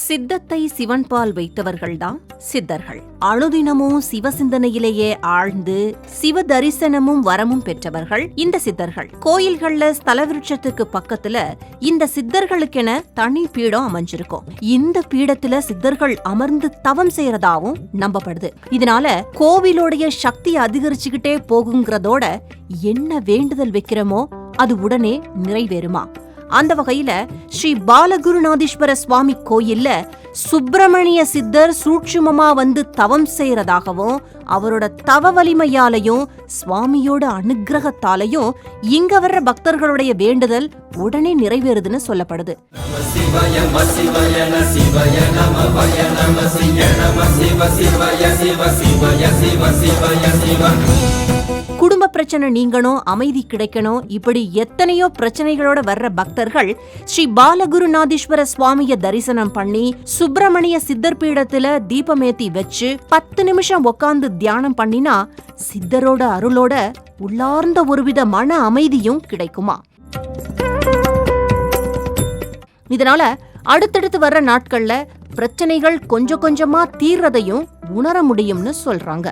சித்தத்தை சிவன்பால் வைத்தவர்கள்தான் சித்தர்கள். அணுதினமும் சிவசிந்தனையிலேயே ஆழ்ந்து சிவ தரிசனமும் வரமும் பெற்றவர்கள் இந்த சித்தர்கள். கோயில்கள்ல ஸ்தல விருட்சத்துக்கு பக்கத்துல இந்த சித்தர்களுக்கென தனி பீடம் அமைஞ்சிருக்கும். இந்த பீடத்துல சித்தர்கள் அமர்ந்து தவம் செய்யறதாவும் நம்பப்படுது. இதனால கோவிலோடைய சக்தி அதிகரிச்சுக்கிட்டே போகுங்கிறதோட என்ன வேண்டுதல் வைக்கிறோமோ அது உடனே நிறைவேறுமா? அந்த வகையில ஸ்ரீ பாலகுருநாதீஸ்வர சுவாமி கோயில்ல சுப்பிரமணிய சித்தர் சூட்சுமமா வந்து தவம் செய்யறதாகவும் அவரோட தவ வலிமையாலையும் சுவாமியோட அனுகிரகத்தாலையும் இங்க வர்ற பக்தர்களுடைய வேண்டுதல் உடனே நிறைவேறுதுன்னு சொல்லப்படுது. குடும்ப பிரச்சனை நீங்கணும், அமைதி கிடைக்கணும், இப்படி எத்தனையோ பிரச்சனைகளோட வர்ற பக்தர்கள் ஸ்ரீ பாலகுருநாதீஸ்வர சுவாமிய தரிசனம் பண்ணி சுப்பிரமணிய சித்தர் பீடத்துல தீபமேத்தி வச்சு 10 நிமிஷம் உட்கார்ந்து தியானம் பண்ணினா சித்தரோட அருளோட உள்ளார்ந்த ஒருவித மன அமைதியும் கிடைக்குமா? இதனால அடுத்தடுத்து வர்ற நாட்கள்ல பிரச்சனைகள் கொஞ்சம் கொஞ்சமா தீர்றதையும் உணர முடியும்னு சொல்றாங்க.